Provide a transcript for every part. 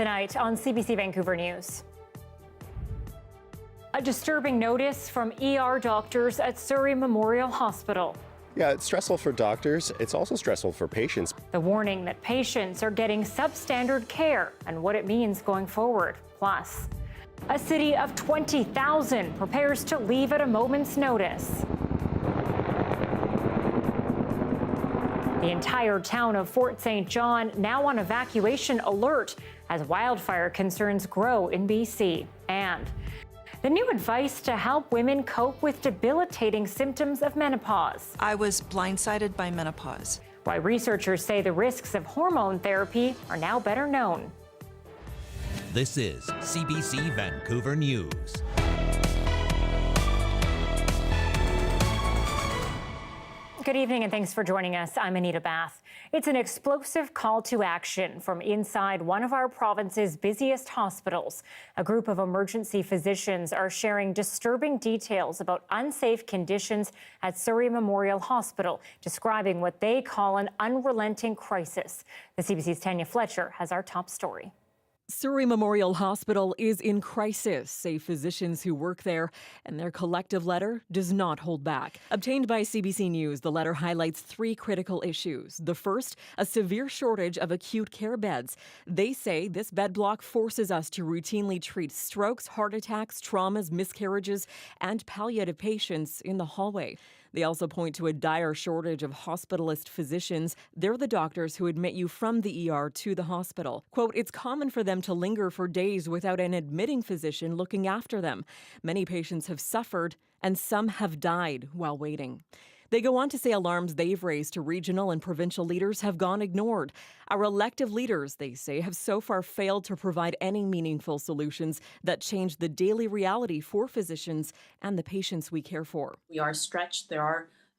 Tonight on CBC Vancouver News. A disturbing notice from ER doctors at Surrey Memorial Hospital. Yeah, it's stressful for doctors. It's also stressful for patients. The warning that patients are getting substandard care and what it means going forward. Plus, a city of 20,000 prepares to leave at a moment's notice. The entire town of Fort St. John now on evacuation alert as wildfire concerns grow in BC. And the new advice to help women cope with debilitating symptoms of menopause. I was blindsided by menopause. Why researchers say the risks of hormone therapy are now better known. This is CBC Vancouver News. Good evening and thanks for joining us. I'm Anita Bathe. It's an explosive call to action from inside one of our province's busiest hospitals. A group of emergency physicians are sharing disturbing details about unsafe conditions at Surrey Memorial Hospital, describing what they call an unrelenting crisis. The CBC's Tanya Fletcher has our top story. Surrey Memorial Hospital is in crisis, say physicians who work there, and their collective letter does not hold back. Obtained by CBC News, the letter highlights three critical issues. The first, a severe shortage of acute care beds. They say this bed block forces us to routinely treat strokes, heart attacks, traumas, miscarriages, and palliative patients in the hallway. They also point to a dire shortage of hospitalist physicians. They're the doctors who admit you from the ER to the hospital. Quote, it's common for them to linger for days without an admitting physician looking after them. Many patients have suffered and some have died while waiting. They go on to say alarms they've raised to regional and provincial leaders have gone ignored. Our elective leaders, they say, have so far failed to provide any meaningful solutions that change the daily reality for physicians and the patients we care for. We are stretched. There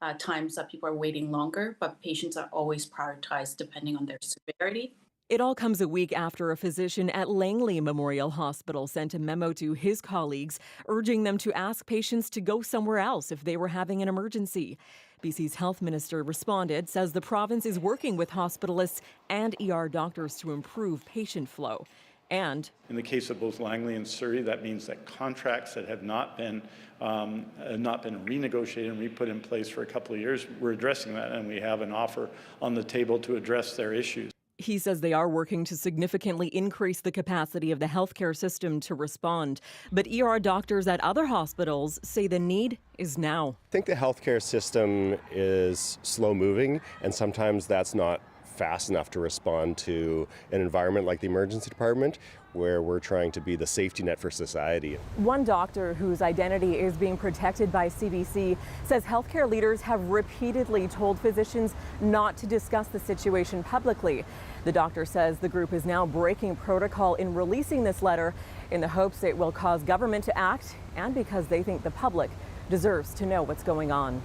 are times that people are waiting longer, but patients are always prioritized depending on their severity. It all comes a week after a physician at Langley Memorial Hospital sent a memo to his colleagues urging them to ask patients to go somewhere else if they were having an emergency. BC's health minister responded, says the province is working with hospitalists and ER doctors to improve patient flow. And in the case of both Langley and Surrey, that means that contracts that have not been renegotiated and re-put in place for a couple of years, we're addressing that, and we have an offer on the table to address their issues. He says they are working to significantly increase the capacity of the healthcare system to respond. But ER doctors at other hospitals say the need is now. I think the healthcare system is slow moving, and sometimes that's not fast enough to respond to an environment like the emergency department, where we're trying to be the safety net for society. One doctor whose identity is being protected by CBC says healthcare leaders have repeatedly told physicians not to discuss the situation publicly. The doctor says the group is now breaking protocol in releasing this letter in the hopes it will cause government to act and because they think the public deserves to know what's going on.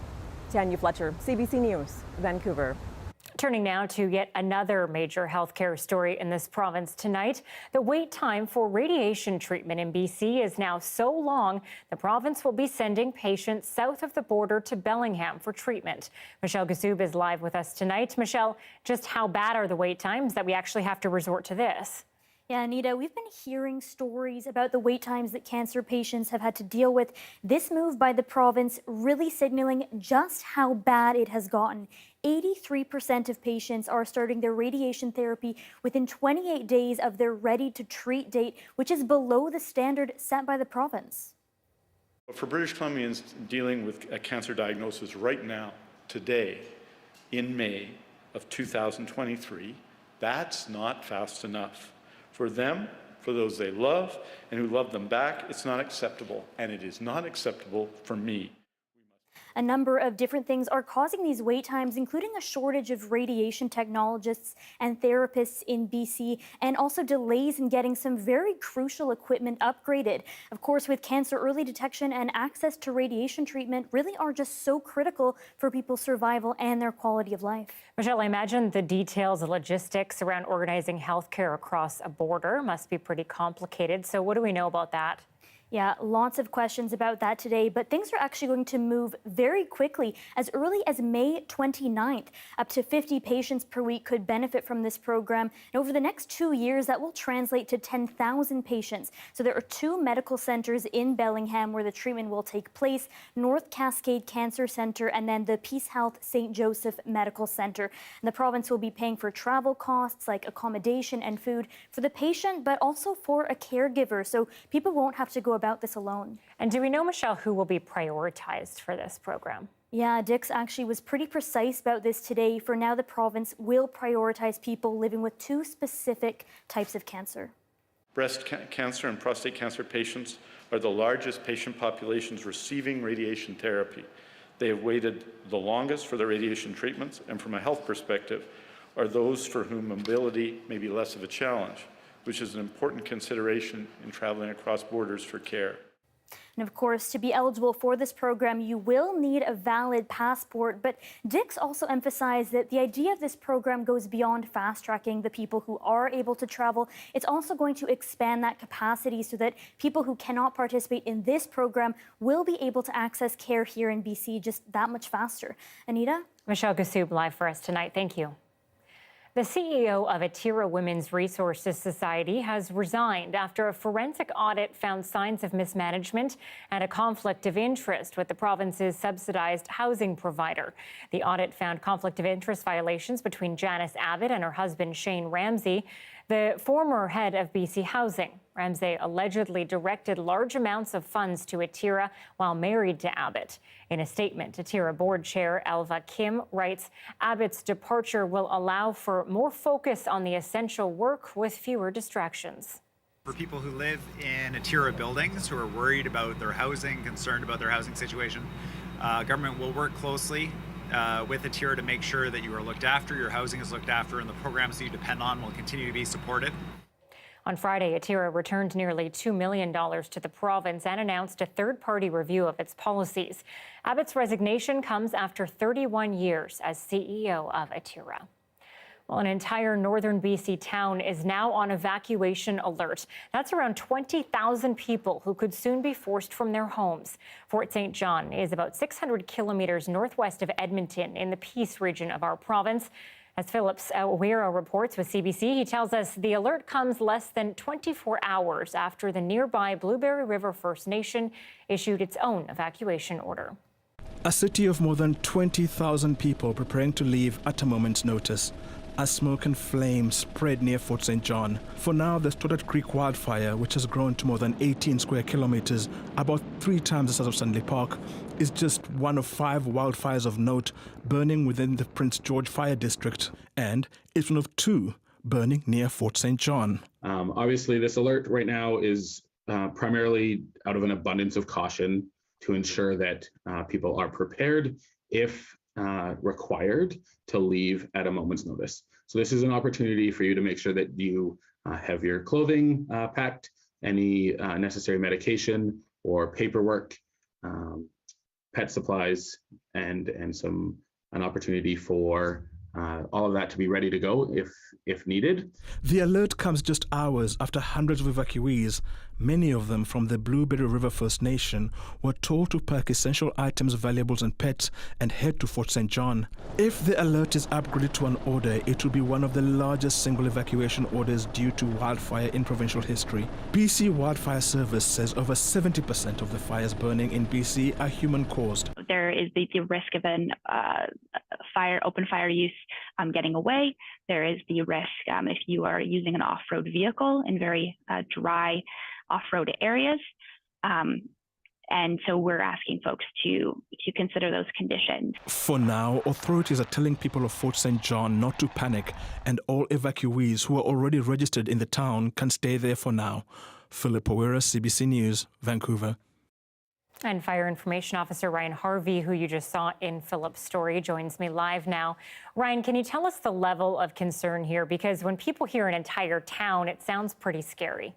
Tanya Fletcher, CBC News, Vancouver. Turning now to yet another major healthcare story in this province tonight. The wait time for radiation treatment in BC is now so long, the province will be sending patients south of the border to Bellingham for treatment. Michelle Gazoub is live with us tonight. Michelle, just how bad are the wait times that we actually have to resort to this? Yeah, Anita, we've been hearing stories about the wait times that cancer patients have had to deal with. This move by the province really signaling just how bad it has gotten. 83% of patients are starting their radiation therapy within 28 days of their ready-to-treat date, which is below the standard set by the province. For British Columbians dealing with a cancer diagnosis right now, today, in May of 2023, that's not fast enough. For them, for those they love, and who love them back, it's not acceptable, and it is not acceptable for me. A number of different things are causing these wait times, including a shortage of radiation technologists and therapists in BC, and also delays in getting some very crucial equipment upgraded. Of course, with cancer early detection and access to radiation treatment really are just so critical for people's survival and their quality of life. Michelle, I imagine the details and logistics around organizing healthcare across a border must be pretty complicated. So what do we know about that? Yeah, lots of questions about that today, but things are actually going to move very quickly. As early as May 29th, up to 50 patients per week could benefit from this program. And over the next 2 years, that will translate to 10,000 patients. So there are 2 medical centers in Bellingham where the treatment will take place, North Cascade Cancer Centre and then the Peace Health St. Joseph Medical Centre. And the province will be paying for travel costs like accommodation and food for the patient, but also for a caregiver. So people won't have to go about this alone. And do we know, Michelle, who will be prioritized for this program? Yeah, Dix actually was pretty precise about this today. For now, the province will prioritize people living with 2 specific types of cancer. Breast cancer and prostate cancer patients are the largest patient populations receiving radiation therapy. They have waited the longest for their radiation treatments, and from a health perspective, are those for whom mobility may be less of a challenge, which is an important consideration in traveling across borders for care. And of course, to be eligible for this program, you will need a valid passport. But Dix also emphasized that the idea of this program goes beyond fast-tracking the people who are able to travel. It's also going to expand that capacity so that people who cannot participate in this program will be able to access care here in BC just that much faster. Anita? Michelle Gassoub live for us tonight. Thank you. The CEO of Atira Women's Resources Society has resigned after a forensic audit found signs of mismanagement and a conflict of interest with the province's subsidized housing provider. The audit found conflict of interest violations between Janice Abbott and her husband Shane Ramsey, the former head of BC Housing. Ramsey allegedly directed large amounts of funds to Atira while married to Abbott. In a statement, Atira board chair Elva Kim writes, Abbott's departure will allow for more focus on the essential work with fewer distractions. For people who live in Atira buildings who are worried about their housing, concerned about their housing situation, government will work closely with Atira to make sure that you are looked after, your housing is looked after, and the programs that you depend on will continue to be supported. On Friday, Atira returned nearly $2 million to the province and announced a third-party review of its policies. Abbott's resignation comes after 31 years as CEO of Atira. Well, an entire northern BC town is now on evacuation alert. That's around 20,000 people who could soon be forced from their homes. Fort St. John is about 600 kilometers northwest of Edmonton in the Peace region of our province. As Phillips Owira reports with CBC, he tells us the alert comes less than 24 hours after the nearby Blueberry River First Nation issued its own evacuation order. A city of more than 20,000 people preparing to leave at a moment's notice as smoke and flames spread near Fort St. John. For now, the Stoddard Creek wildfire, which has grown to more than 18 square kilometers, about 3 times the size of Stanley Park, is just one of 5 wildfires of note burning within the Prince George Fire District, and it's one of 2 burning near Fort St. John. Obviously, this alert right now is primarily out of an abundance of caution to ensure that people are prepared if required to leave at a moment's notice. So this is an opportunity for you to make sure that you have your clothing packed, any necessary medication or paperwork, pet supplies, and an opportunity for all of that to be ready to go if needed. The alert comes just hours after hundreds of evacuees, many of them from the Blueberry River First Nation, were told to pack essential items, valuables and pets and head to Fort St. John. If the alert is upgraded to an order, it will be one of the largest single evacuation orders due to wildfire in provincial history. BC Wildfire Service says over 70% of the fires burning in BC are human-caused. There is the risk of an open fire use getting away. There is the risk if you are using an off-road vehicle in very dry off-road areas. And so we're asking folks to consider those conditions. For now, authorities are telling people of Fort St. John not to panic, and all evacuees who are already registered in the town can stay there for now. Philip Owira, CBC News, Vancouver. And Fire Information Officer Ryan Harvey, who you just saw in Philip's story, joins me live now. Ryan, can you tell us the level of concern here? Because when people hear an entire town, it sounds pretty scary.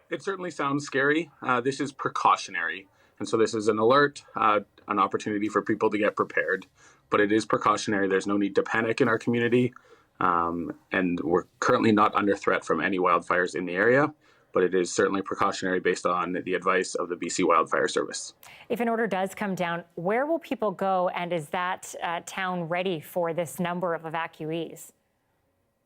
It certainly sounds scary. This is precautionary. And so this is an alert, an opportunity for people to get prepared. But it is precautionary. There's no need to panic in our community. And we're currently not under threat from any wildfires in the area. but it is certainly precautionary based on the advice of the BC Wildfire Service. If an order does come down, where will people go, and is that town ready for this number of evacuees?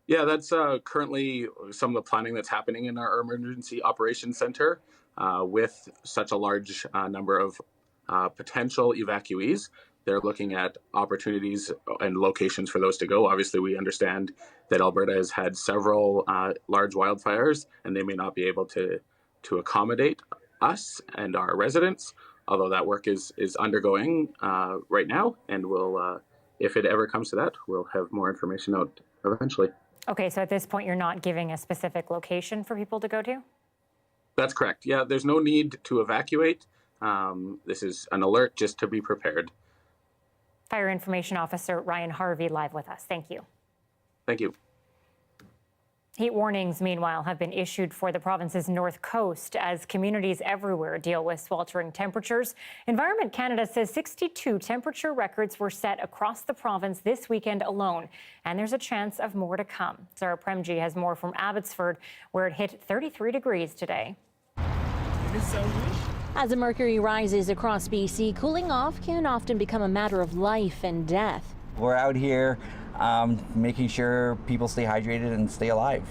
Yeah, that's currently some of the planning that's happening in our Emergency Operations Center with such a large number of potential evacuees. They're looking at opportunities and locations for those to go. Obviously, we understand that Alberta has had several large wildfires, and they may not be able to accommodate us and our residents, although that work is undergoing right now, and we'll, if it ever comes to that, we'll have more information out eventually. Okay, so at this point, you're not giving a specific location for people to go to? That's correct. Yeah, there's no need to evacuate. This is an alert just to be prepared. Fire Information Officer Ryan Harvey live with us. Thank you. Thank you. Heat warnings, meanwhile, have been issued for the province's north coast as communities everywhere deal with sweltering temperatures. Environment Canada says 62 temperature records were set across the province this weekend alone, and there's a chance of more to come. Sarah Premji has more from Abbotsford, where it hit 33 degrees today. As the mercury rises across BC, cooling off can often become a matter of life and death. We're out here making sure people stay hydrated and stay alive,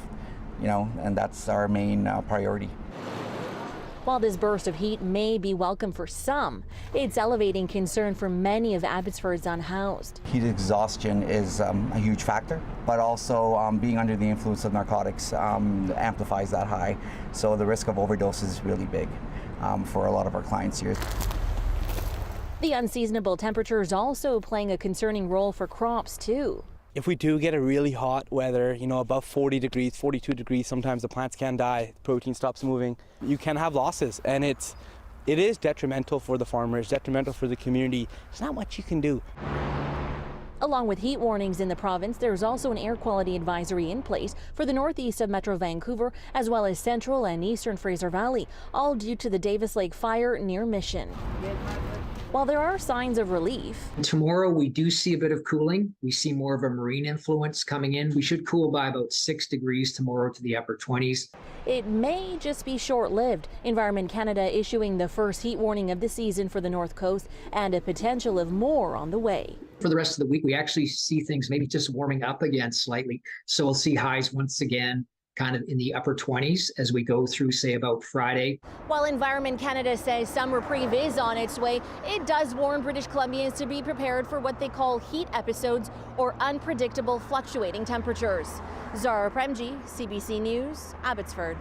and that's our main priority. While this burst of heat may be welcome for some, it's elevating concern for many of Abbotsford's unhoused. Heat exhaustion is a huge factor, but also being under the influence of narcotics amplifies that high. So the risk of overdose is really big for a lot of our clients here. The unseasonable temperatures also playing a concerning role for crops too. If we do get a really hot weather, above 40 degrees, 42 degrees, sometimes the plants can die, protein stops moving. You can have losses, and it is detrimental for the farmers, detrimental for the community. There's not much you can do. Along with heat warnings in the province, there's also an air quality advisory in place for the northeast of Metro Vancouver, as well as central and eastern Fraser Valley, all due to the Davis Lake fire near Mission. While there are signs of relief. Tomorrow we do see a bit of cooling. We see more of a marine influence coming in. We should cool by about 6 degrees tomorrow to the upper 20s. It may just be short-lived. Environment Canada issuing the first heat warning of the season for the North Coast and a potential of more on the way. For the rest of the week, we actually see things maybe just warming up again slightly. So we'll see highs once again kind of in the upper 20s as we go through, say, about Friday. While Environment Canada says some reprieve is on its way, it does warn British Columbians to be prepared for what they call heat episodes or unpredictable fluctuating temperatures. Zara Premji, CBC News, Abbotsford.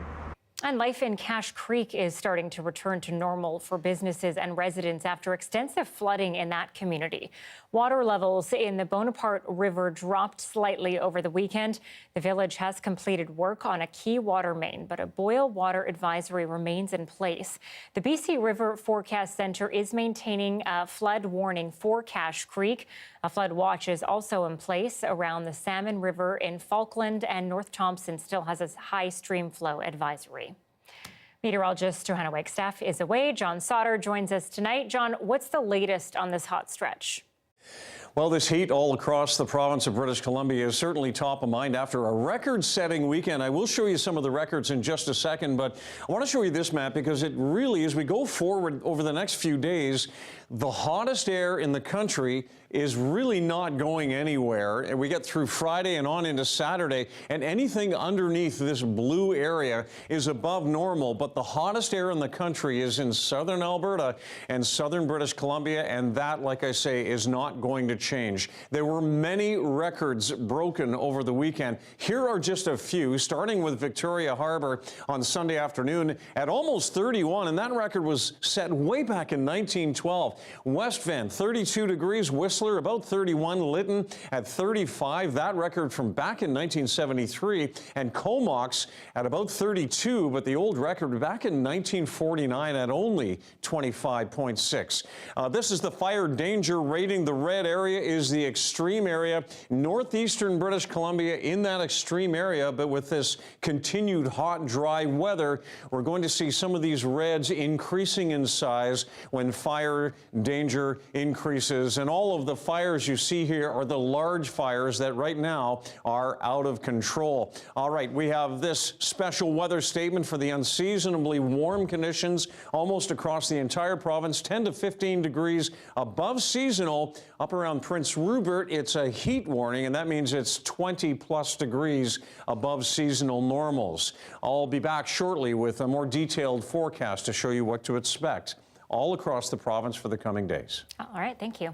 And life in Cache Creek is starting to return to normal for businesses and residents after extensive flooding in that community. Water levels in the Bonaparte River dropped slightly over the weekend. The village has completed work on a key water main, but a boil water advisory remains in place. The BC River Forecast Centre is maintaining a flood warning for Cache Creek. A flood watch is also in place around the Salmon River in Falkland, and North Thompson still has a high stream flow advisory. Meteorologist Johanna Wagstaff is away. John Sauter joins us tonight. John, what's the latest on this hot stretch? Well, this heat all across the province of British Columbia is certainly top of mind after a record-setting weekend. I will show you some of the records in just a second, but I want to show you this map because it really, as we go forward over the next few days, the hottest air in the country is really not going anywhere. And we get through Friday and on into Saturday, and anything underneath this blue area is above normal. But the hottest air in the country is in southern Alberta and southern British Columbia, and that, like I say, is not going to change. There were many records broken over the weekend. Here are just a few, starting with Victoria Harbour on Sunday afternoon at almost 31, and that record was set way back in 1912. West Van, 32 degrees. Whistler, about 31. Lytton at 35. That record from back in 1973. And Comox at about 32, but the old record back in 1949 at only 25.6. This is the fire danger rating. The red area area is the extreme area. Northeastern British Columbia in that extreme area, but with this continued hot, dry weather, we're going to see some of these reds increasing in size when fire danger increases. And all of the fires you see here are the large fires that right now are out of control. All right, we have this special weather statement for the unseasonably warm conditions almost across the entire province, 10 to 15 degrees above seasonal. Up around Prince Rupert, it's a heat warning, and that means it's 20 plus degrees above seasonal normals. I'll be back shortly with a more detailed forecast to show you what to expect all across the province for the coming days. All right, thank you.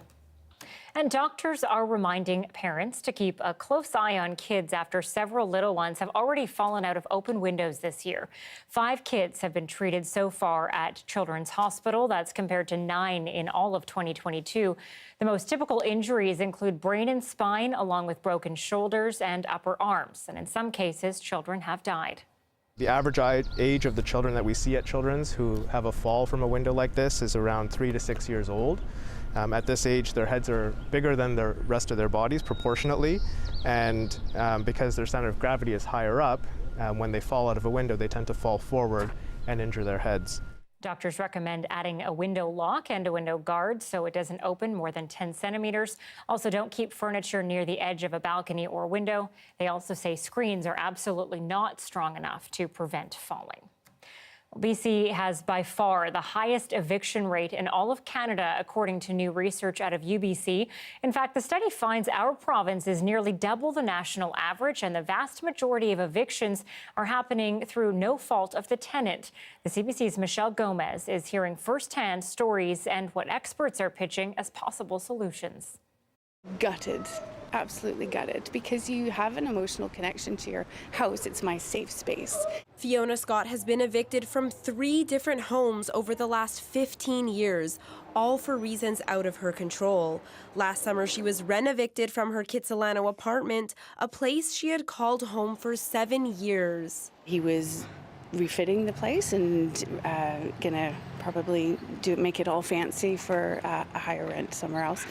And doctors are reminding parents to keep a close eye on kids after several little ones have already fallen out of open windows this year. 5 kids have been treated so far at Children's Hospital. That's compared to 9 in all of 2022. The most typical injuries include brain and spine, along with broken shoulders and upper arms. And in some cases, children have died. The average age of the children that we see at Children's who have a fall from a window like this is around 3 to 6 years old. At this age, their heads are bigger than the rest of their bodies proportionately, and because their center of gravity is higher up, when they fall out of a window, they tend to fall forward and injure their heads. Doctors recommend adding a window lock and a window guard so it doesn't open more than 10 centimeters. Also, don't keep furniture near the edge of a balcony or window. They also say screens are absolutely not strong enough to prevent falling. BC has by far the highest eviction rate in all of Canada, according to new research out of UBC. In fact, the study finds our province is nearly double the national average, and the vast majority of evictions are happening through no fault of the tenant. The CBC's Michelle Gomez is hearing firsthand stories and what experts are pitching as possible solutions. Gutted, absolutely gutted, because you have an emotional connection to your house. It's my safe space. Fiona Scott has been evicted from 3 different homes over the last 15 years, all for reasons out of her control. Last summer, she was rent-evicted from her Kitsilano apartment, a place she had called home for 7 years. He was refitting the place and gonna probably make it all fancy for a higher rent somewhere else.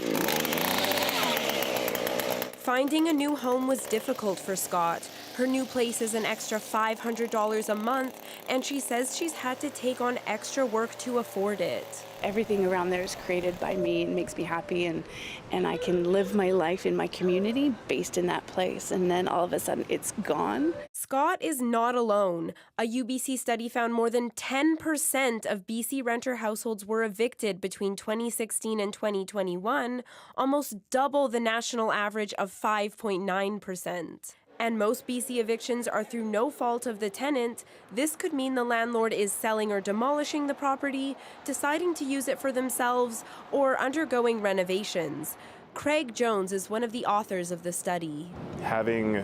Finding a new home was difficult for Scott. Her new place is an extra $500 a month, and she says she's had to take on extra work to afford it. Everything around there is created by me and makes me happy, and I can live my life in my community based in that place, and then all of a sudden it's gone. Scott is not alone. A UBC study found more than 10% of BC renter households were evicted between 2016 and 2021, almost double the national average of 5.9%. And most BC evictions are through no fault of the tenant. This could mean the landlord is selling or demolishing the property, deciding to use it for themselves, or undergoing renovations. Craig Jones is one of the authors of the study. Having,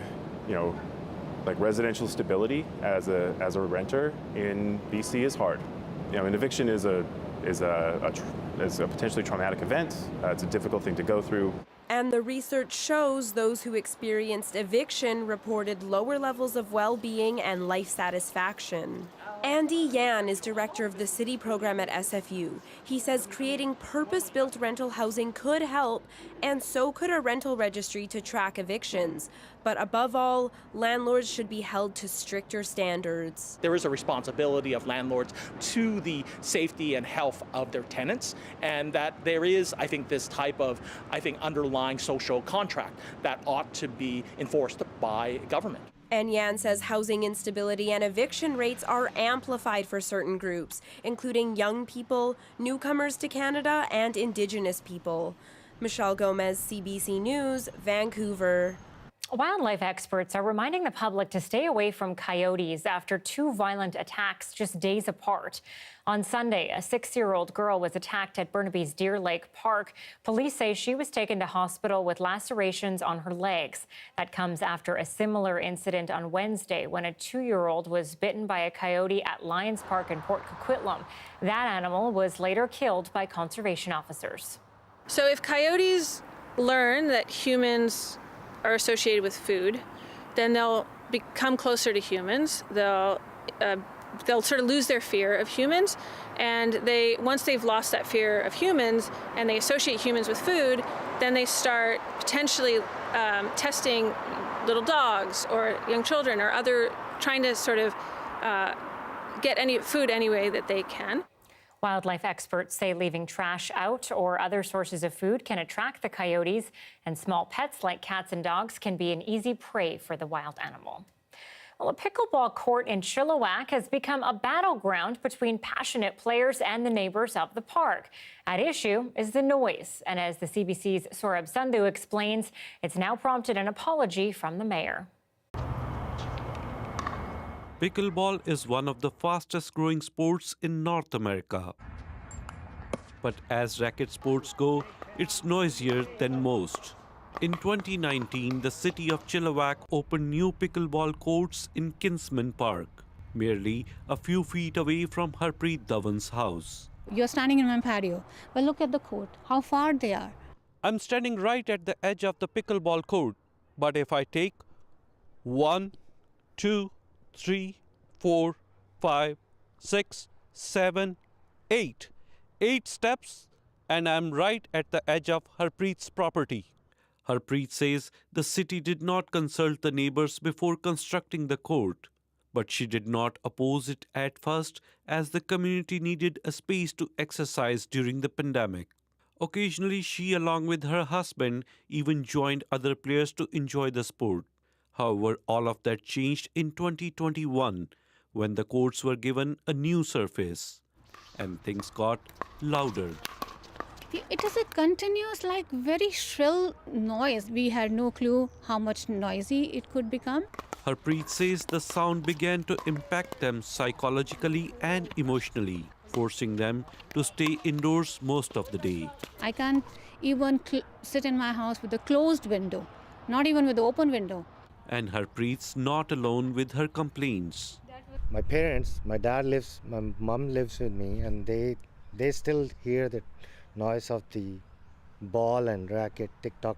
like residential stability as a renter in BC is hard. An eviction is a potentially traumatic event. It's a difficult thing to go through. And the research shows those who experienced eviction reported lower levels of well-being and life satisfaction. Andy Yan is director of the city program at SFU. He says creating purpose-built rental housing could help, and so could a rental registry to track evictions. But above all, landlords should be held to stricter standards. There is a responsibility of landlords to the safety and health of their tenants, and that there is, I think, this type of, underlying social contract that ought to be enforced by government. And Yan says housing instability and eviction rates are amplified for certain groups, including young people, newcomers to Canada, and Indigenous people. Michelle Gomez, CBC News, Vancouver. Wildlife experts are reminding the public to stay away from coyotes after 2 violent attacks just days apart. On Sunday, a 6-year-old girl was attacked at Burnaby's Deer Lake Park. Police say she was taken to hospital with lacerations on her legs. That comes after a similar incident on Wednesday when a 2-year-old was bitten by a coyote at Lions Park in Port Coquitlam. That animal was later killed by conservation officers. So if coyotes learn that humans are associated with food, then they'll become closer to humans. They'll they'll sort of lose their fear of humans, and once they've lost that fear of humans and they associate humans with food, then they start potentially testing little dogs or young children or trying to sort of get any food any way that they can. Wildlife experts say leaving trash out or other sources of food can attract the coyotes, and small pets like cats and dogs can be an easy prey for the wild animal. Well, a pickleball court in Chilliwack has become a battleground between passionate players and the neighbors of the park. At issue is the noise, and as the CBC's Saurabh Sandhu explains, it's now prompted an apology from the mayor. Pickleball is one of the fastest growing sports in North America. But as racket sports go, it's noisier than most. In 2019, the city of Chilliwack opened new pickleball courts in Kinsman Park, merely a few feet away from Harpreet Dhawan's house. You're standing in my patio, but look at the court, how far they are. I'm standing right at the edge of the pickleball court, but if I take 1, 2, 3, 4, 5, 6, 7, 8 steps, and I'm right at the edge of Harpreet's property. Harpreet says the city did not consult the neighbors before constructing the court, but she did not oppose it at first as the community needed a space to exercise during the pandemic. Occasionally, she, along with her husband, even joined other players to enjoy the sport. However, all of that changed in 2021 when the courts were given a new surface and things got louder. It is a continuous, very shrill noise. We had no clue how much noisy it could become. Harpreet says the sound began to impact them psychologically and emotionally, forcing them to stay indoors most of the day. I can't even sit in my house with a closed window, not even with the open window. And Harpreet's not alone with her complaints. My parents, my mom lives with me, and they still hear the noise of the ball and racket, tick-tock,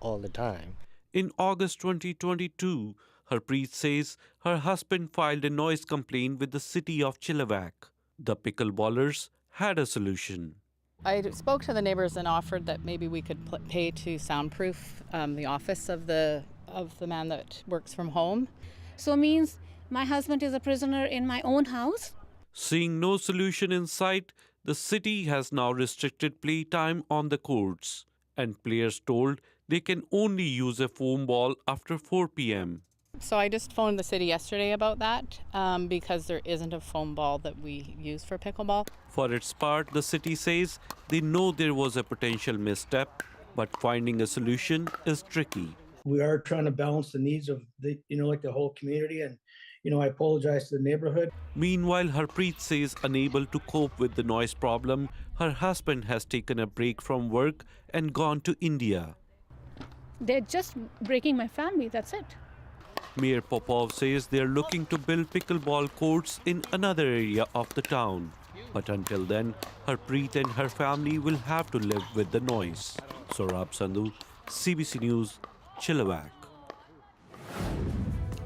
all the time. In August 2022, Harpreet says her husband filed a noise complaint with the city of Chilliwack. The pickleballers had a solution. I spoke to the neighbors and offered that maybe we could pay to soundproof the office of the man that works from home. So means my husband is a prisoner in my own house? Seeing no solution in sight, the city has now restricted playtime on the courts, and players told they can only use a foam ball after 4 p.m. So I just phoned the city yesterday about that because there isn't a foam ball that we use for pickleball. For its part, the city says they know there was a potential misstep, but finding a solution is tricky. We are trying to balance the needs of the whole community, and I apologize to the neighborhood. Meanwhile, Harpreet says unable to cope with the noise problem, her husband has taken a break from work and gone to India. They're just breaking my family, that's it. Mayor Popov says they're looking to build pickleball courts in another area of the town. But until then, Harpreet and her family will have to live with the noise. Saurabh Sandhu, CBC News, Chilliwack.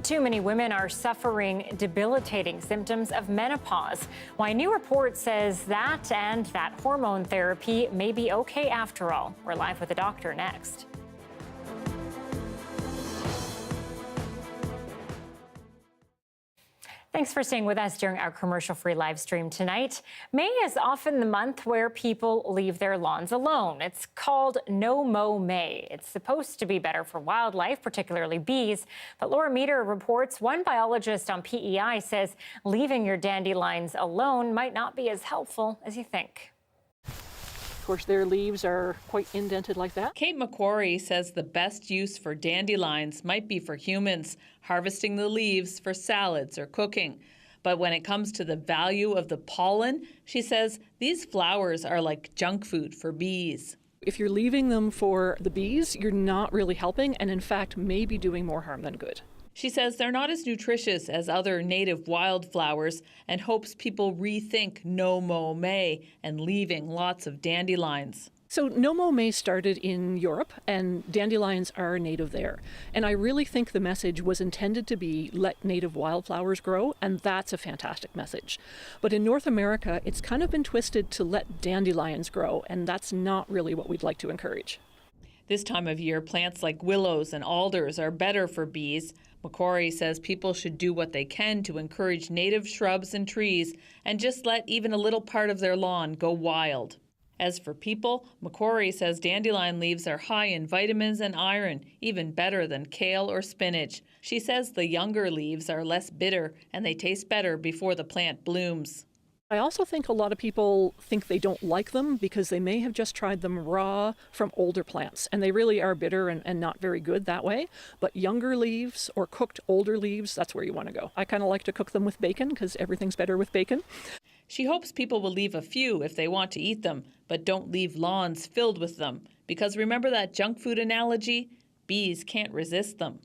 Too many women are suffering debilitating symptoms of menopause. Why a new report says that and that hormone therapy may be okay after all. We're live with a doctor next. Thanks for staying with us during our commercial-free live stream tonight. May is often the month where people leave their lawns alone. It's called No Mow May. It's supposed to be better for wildlife, particularly bees. But Laura Meter reports one biologist on PEI says leaving your dandelions alone might not be as helpful as you think. Of course, their leaves are quite indented like that. Kate McQuarrie says the best use for dandelions might be for humans, harvesting the leaves for salads or cooking. But when it comes to the value of the pollen, she says these flowers are like junk food for bees. If you're leaving them for the bees, you're not really helping, and in fact, maybe doing more harm than good. She says they're not as nutritious as other native wildflowers and hopes people rethink No Mow May and leaving lots of dandelions. So no mow May started in Europe, and dandelions are native there. And I really think the message was intended to be let native wildflowers grow, and that's a fantastic message. But in North America, it's kind of been twisted to let dandelions grow, and that's not really what we'd like to encourage. This time of year, plants like willows and alders are better for bees. Macquarie says people should do what they can to encourage native shrubs and trees and just let even a little part of their lawn go wild. As for people, Macquarie says dandelion leaves are high in vitamins and iron, even better than kale or spinach. She says the younger leaves are less bitter and they taste better before the plant blooms. I also think a lot of people think they don't like them because they may have just tried them raw from older plants, and they really are bitter and not very good that way. But younger leaves or cooked older leaves, that's where you want to go. I kind of like to cook them with bacon because everything's better with bacon. She hopes people will leave a few if they want to eat them, but don't leave lawns filled with them. Because remember that junk food analogy? Bees can't resist them.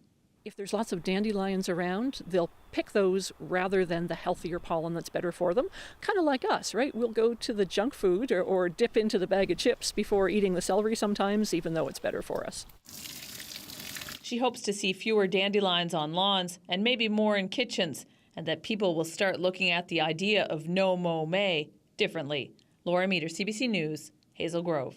If there's lots of dandelions around, they'll pick those rather than the healthier pollen that's better for them. Kind of like us, right? We'll go to the junk food or dip into the bag of chips before eating the celery sometimes, even though it's better for us. She hopes to see fewer dandelions on lawns and maybe more in kitchens, and that people will start looking at the idea of no mow May differently. Laura Meter, CBC News, Hazel Grove.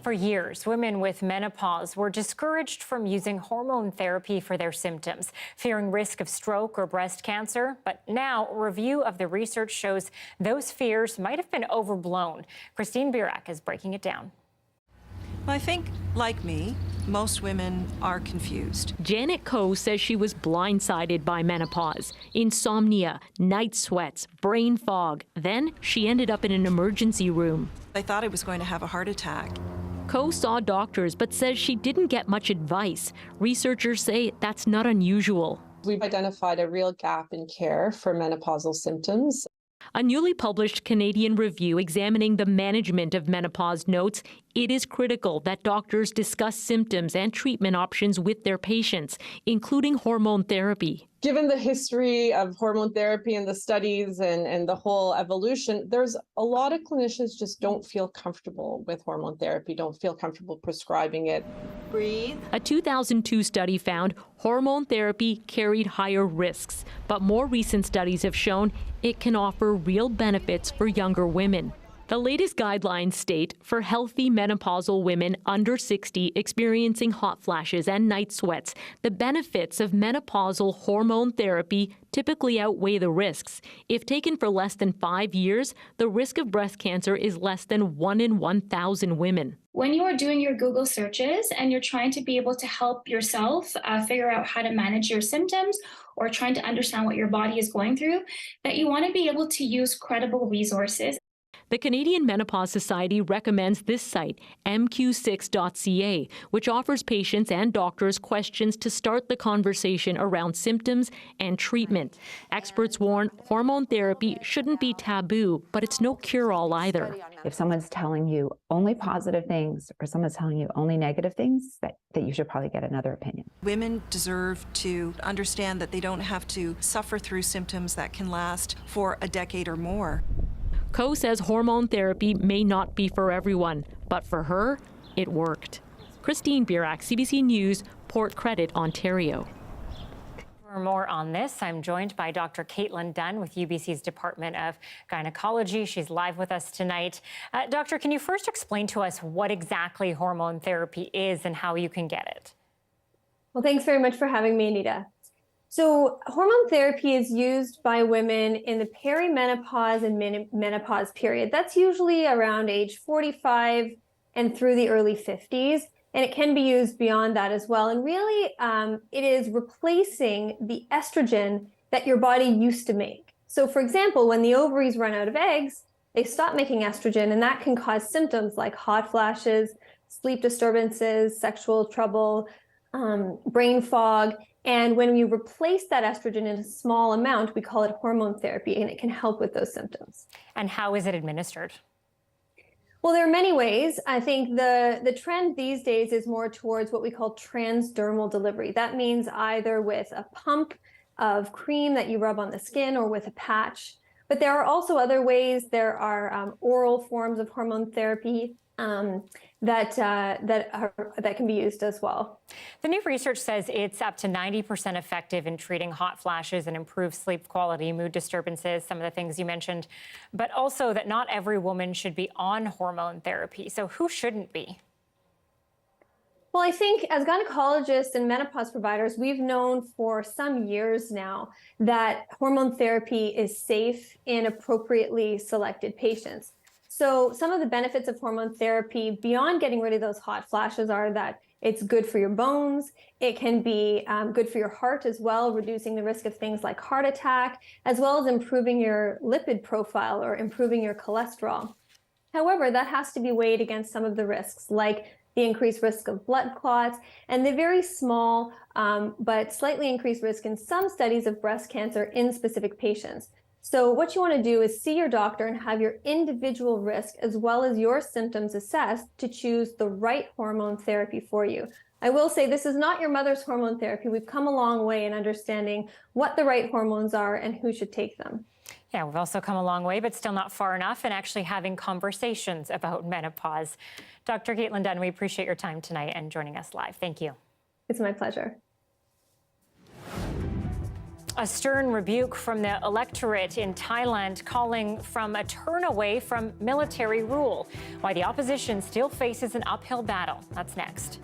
For years, women with menopause were discouraged from using hormone therapy for their symptoms, fearing risk of stroke or breast cancer. But now, a review of the research shows those fears might have been overblown. Christine Birak is breaking it down. Well, I think, like me, most women are confused. Janet Coe says she was blindsided by menopause. Insomnia, night sweats, brain fog. Then she ended up in an emergency room. I thought I was going to have a heart attack. Coe saw doctors but says she didn't get much advice. Researchers say that's not unusual. We've identified a real gap in care for menopausal symptoms. A newly published Canadian review examining the management of menopause notes it is critical that doctors discuss symptoms and treatment options with their patients, including hormone therapy. Given the history of hormone therapy and the studies and the whole evolution, there's a lot of clinicians just don't feel comfortable with hormone therapy, don't feel comfortable prescribing it. Breathe. A 2002 study found hormone therapy carried higher risks, but more recent studies have shown it can offer real benefits for younger women. The latest guidelines state for healthy menopausal women under 60 experiencing hot flashes and night sweats, the benefits of menopausal hormone therapy typically outweigh the risks. If taken for less than 5 years, the risk of breast cancer is less than 1 in 1,000 women. When you are doing your Google searches and you're trying to be able to help yourself figure out how to manage your symptoms or trying to understand what your body is going through, that you want to be able to use credible resources. The Canadian Menopause Society recommends this site, mq6.ca, which offers patients and doctors questions to start the conversation around symptoms and treatment. Experts warn hormone therapy shouldn't be taboo, but it's no cure-all either. If someone's telling you only positive things or someone's telling you only negative things, that you should probably get another opinion. Women deserve to understand that they don't have to suffer through symptoms that can last for a decade or more. Coe says hormone therapy may not be for everyone, but for her, it worked. Christine Birak, CBC News, Port Credit, Ontario. For more on this, I'm joined by Dr. Caitlin Dunn with UBC's Department of Gynecology. She's live with us tonight. Doctor, can you first explain to us what exactly hormone therapy is and how you can get it? Well, thanks very much for having me, Anita. So hormone therapy is used by women in the perimenopause and menopause period. That's usually around age 45 and through the early 50s. And it can be used beyond that as well. And really, it is replacing the estrogen that your body used to make. So for example, when the ovaries run out of eggs, they stop making estrogen, and that can cause symptoms like hot flashes, sleep disturbances, sexual trouble, brain fog. And when we replace that estrogen in a small amount, we call it hormone therapy, and it can help with those symptoms. And how is it administered? Well, there are many ways. I think the trend these days is more towards what we call transdermal delivery. That means either with a pump of cream that you rub on the skin or with a patch. But there are also other ways. There are oral forms of hormone therapy that can be used as well. The new research says it's up to 90% effective in treating hot flashes and improved sleep quality, mood disturbances, some of the things you mentioned, but also that not every woman should be on hormone therapy. So who shouldn't be? Well, I think as gynecologists and menopause providers, we've known for some years now that hormone therapy is safe in appropriately selected patients. So some of the benefits of hormone therapy beyond getting rid of those hot flashes are that it's good for your bones. It can be good for your heart as well, reducing the risk of things like heart attack, as well as improving your lipid profile or improving your cholesterol. However, that has to be weighed against some of the risks, like the increased risk of blood clots and the very small but slightly increased risk in some studies of breast cancer in specific patients. So what you want to do is see your doctor and have your individual risk as well as your symptoms assessed to choose the right hormone therapy for you. I will say this is not your mother's hormone therapy. We've come a long way in understanding what the right hormones are and who should take them. Yeah, we've also come a long way, but still not far enough in actually having conversations about menopause. Dr. Caitlin Dunn, we appreciate your time tonight and joining us live. Thank you. It's my pleasure. A stern rebuke from the electorate in Thailand calling from a turn away from military rule. Why the opposition still faces an uphill battle. That's next.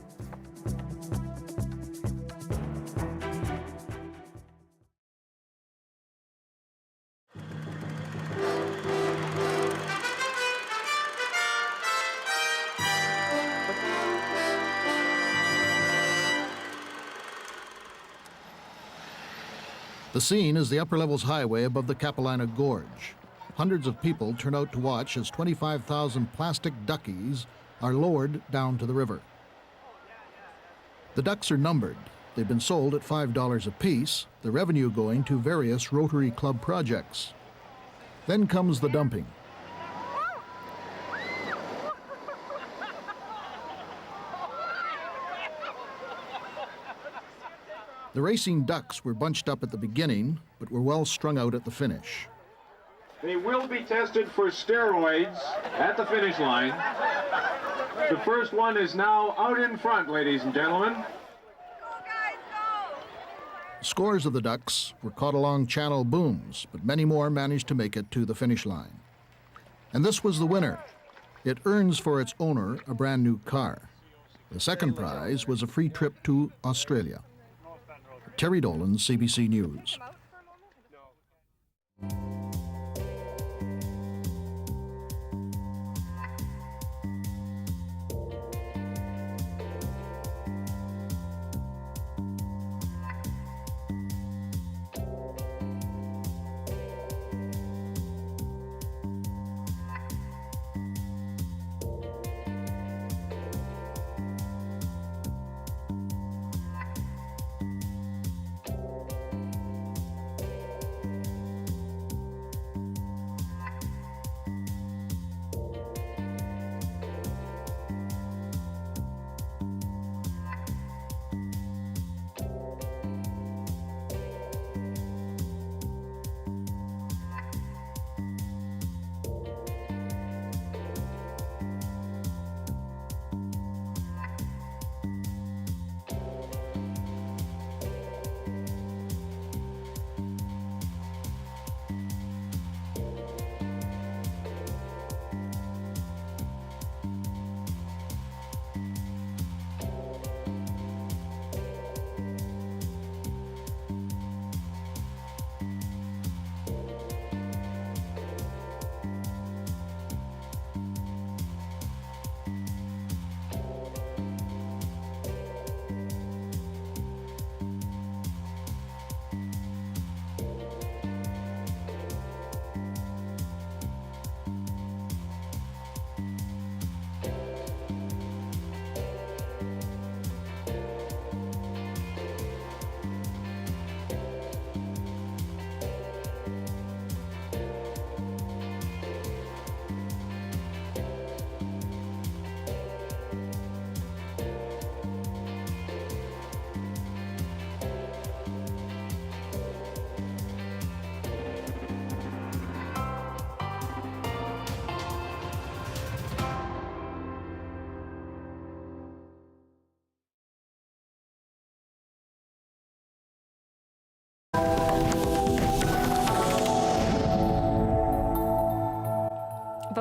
The scene is the upper levels highway above the Capilano Gorge. Hundreds of people turn out to watch as 25,000 plastic duckies are lowered down to the river. The ducks are numbered. They've been sold at $5 a piece, the revenue going to various Rotary Club projects. Then comes the dumping. The racing ducks were bunched up at the beginning, but were well strung out at the finish. They will be tested for steroids at the finish line. The first one is now out in front, ladies and gentlemen. Scores of the ducks were caught along channel booms, but many more managed to make it to the finish line. And this was the winner. It earns for its owner a brand new car. The second prize was a free trip to Australia. Terry Dolan, CBC News.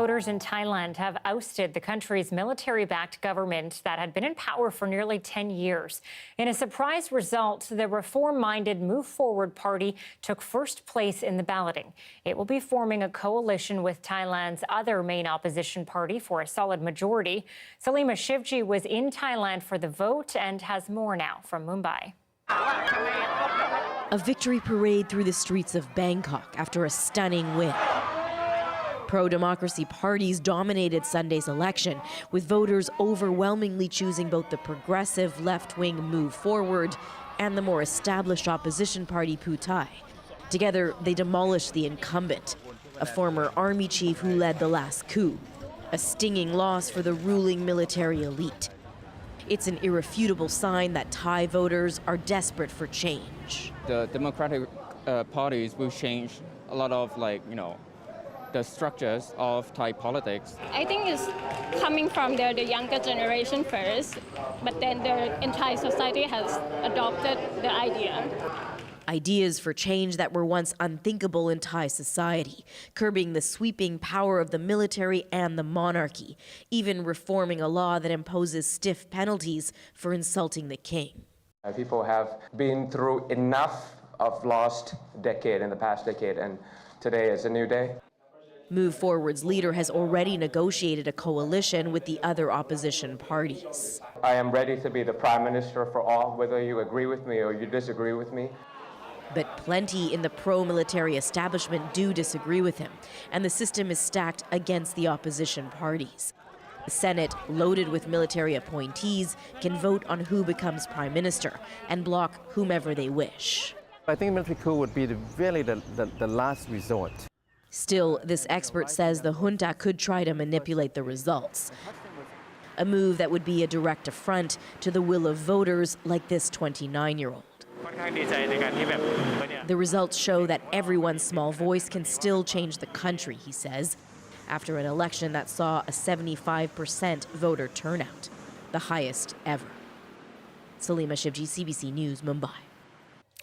Voters in Thailand have ousted the country's military-backed government that had been in power for nearly 10 years. In a surprise result, the reform-minded Move Forward party took first place in the balloting. It will be forming a coalition with Thailand's other main opposition party for a solid majority. Salima Shivji was in Thailand for the vote and has more now from Mumbai. A victory parade through the streets of Bangkok after a stunning win. Pro-democracy parties dominated Sunday's election, with voters overwhelmingly choosing both the progressive left-wing Move Forward and the more established opposition party Pheu Thai. Together, they demolished the incumbent, a former army chief who led the last coup, a stinging loss for the ruling military elite. It's an irrefutable sign that Thai voters are desperate for change. The Democratic parties will change a lot of, the structures of Thai politics. I think it's coming from the younger generation first, but then the entire society has adopted the idea. Ideas for change that were once unthinkable in Thai society, curbing the sweeping power of the military and the monarchy, even reforming a law that imposes stiff penalties for insulting the king. People have been through enough of last decade and the past decade, and today is a new day. Move Forward's leader has already negotiated a coalition with the other opposition parties. I am ready to be the prime minister for all, whether you agree with me or you disagree with me. But plenty in the pro-military establishment do disagree with him, and the system is stacked against the opposition parties. The Senate, loaded with military appointees, can vote on who becomes prime minister and block whomever they wish. I think military coup would be really the last resort. Still, this expert says the junta could try to manipulate the results, a move that would be a direct affront to the will of voters like this 29-year-old. The results show that everyone's small voice can still change the country, he says, after an election that saw a 75% voter turnout, the highest ever. Salima Shivji, CBC News, Mumbai.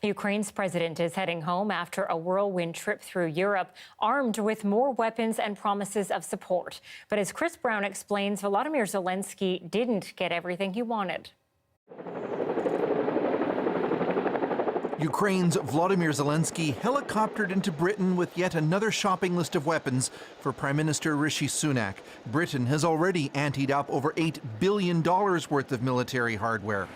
Ukraine's president is heading home after a whirlwind trip through Europe, armed with more weapons and promises of support. But as Chris Brown explains, Volodymyr Zelensky didn't get everything he wanted. Ukraine's Volodymyr Zelensky helicoptered into Britain with yet another shopping list of weapons for Prime Minister Rishi Sunak. Britain has already anteed up over $8 billion worth of military hardware.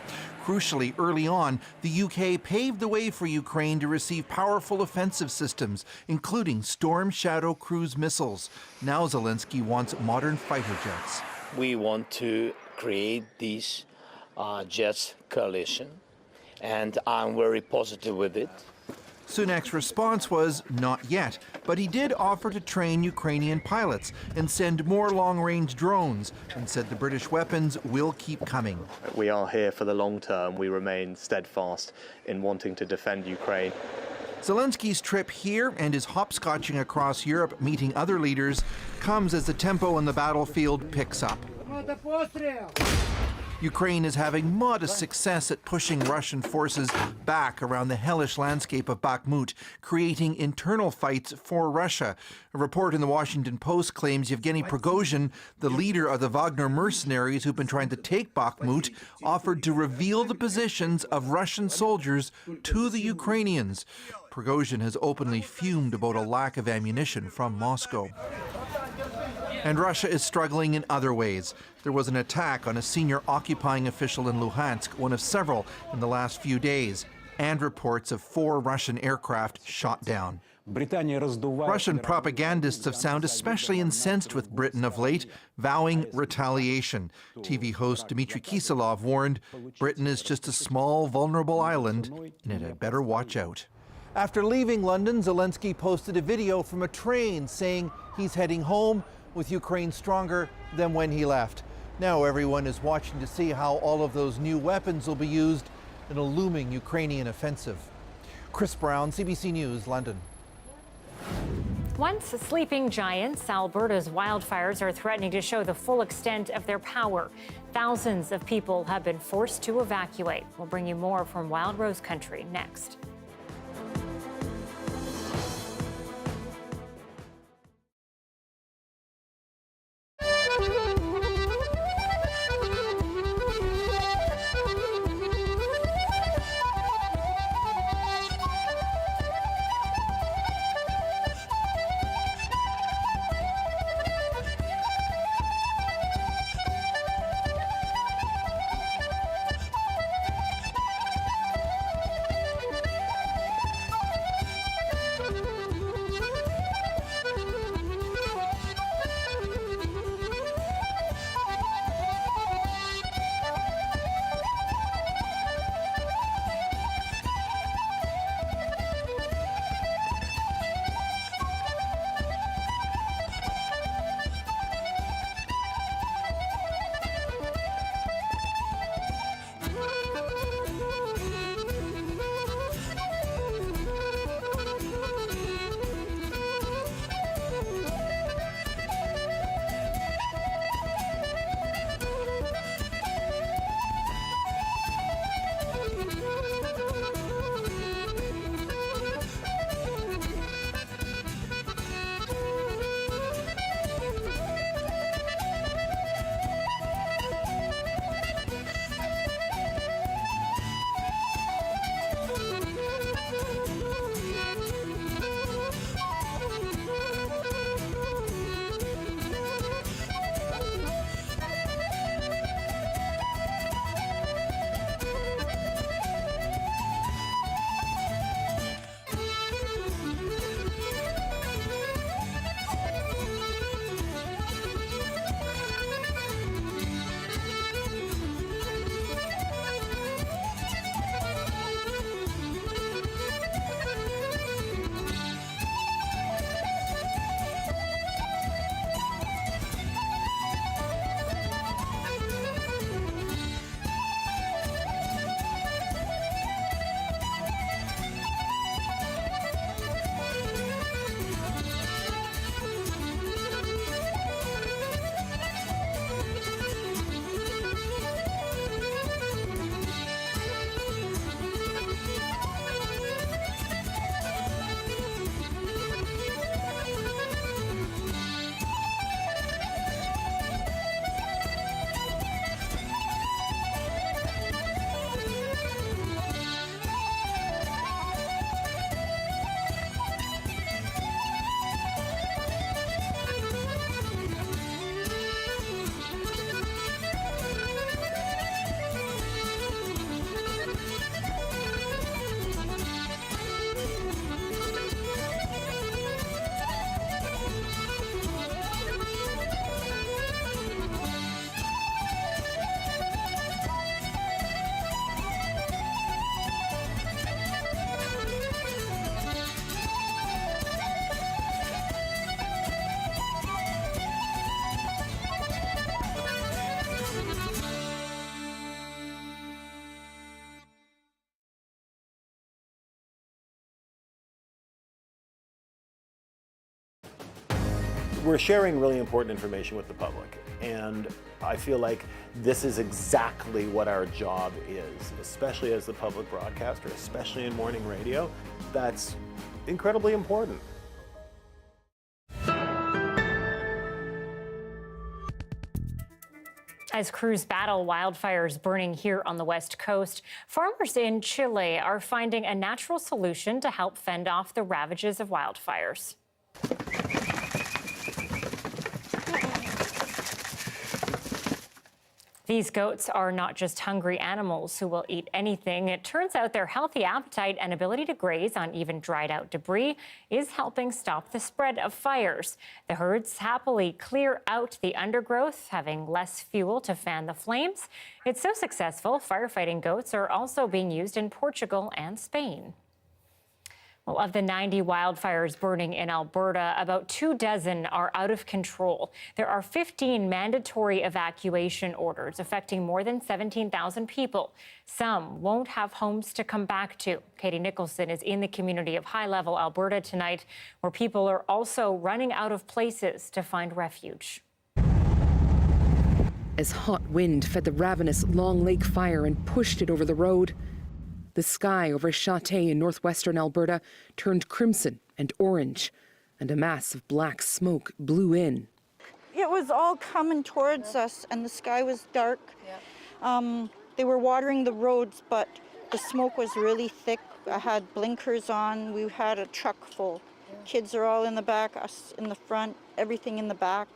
Crucially, early on, the UK paved the way for Ukraine to receive powerful offensive systems, including Storm Shadow cruise missiles. Now Zelensky wants modern fighter jets. We want to create this jets coalition, and I'm very positive with it. Sunak's response was not yet, but he did offer to train Ukrainian pilots and send more long-range drones, and said the British weapons will keep coming. We are here for the long term. We remain steadfast in wanting to defend Ukraine. Zelensky's trip here and his hopscotching across Europe meeting other leaders comes as the tempo on the battlefield picks up. Ukraine is having modest success at pushing Russian forces back around the hellish landscape of Bakhmut, creating internal fights for Russia. A report in the Washington Post claims Yevgeny Prigozhin, the leader of the Wagner mercenaries who've been trying to take Bakhmut, offered to reveal the positions of Russian soldiers to the Ukrainians. Prigozhin has openly fumed about a lack of ammunition from Moscow. And Russia is struggling in other ways. There was an attack on a senior occupying official in Luhansk, one of several in the last few days, and reports of 4 Russian aircraft shot down. Russian propagandists have sounded especially incensed with Britain of late, vowing retaliation. TV host Dmitry Kiselov warned Britain is just a small, vulnerable island, and it had better watch out. After leaving London, Zelensky posted a video from a train saying he's heading home with Ukraine stronger than when he left. Now everyone is watching to see how all of those new weapons will be used in a looming Ukrainian offensive. Chris Brown, CBC News, London. Once sleeping giants, Alberta's wildfires are threatening to show the full extent of their power. Thousands of people have been forced to evacuate. We'll bring you more from Wild Rose Country next. We're sharing really important information with the public, and I feel like this is exactly what our job is, especially as the public broadcaster, especially in morning radio. That's incredibly important. As crews battle wildfires burning here on the West Coast, farmers in Chile are finding a natural solution to help fend off the ravages of wildfires. These goats are not just hungry animals who will eat anything. It turns out their healthy appetite and ability to graze on even dried out debris is helping stop the spread of fires. The herds happily clear out the undergrowth, having less fuel to fan the flames. It's so successful, firefighting goats are also being used in Portugal and Spain. Well, of the 90 wildfires burning in Alberta, about 24 are out of control. There are 15 mandatory evacuation orders affecting more than 17,000 people. Some won't have homes to come back to. Katie Nicholson is in the community of High Level, Alberta tonight, where people are also running out of places to find refuge. As hot wind fed the ravenous Long Lake fire and pushed it over the road, the sky over Châté in northwestern Alberta turned crimson and orange, and a mass of black smoke blew in. It was all coming towards us, and the sky was dark. They were watering the roads, but the smoke was really thick. I had blinkers on. We had a truck full. Kids are all in the back, us in the front, everything in the back.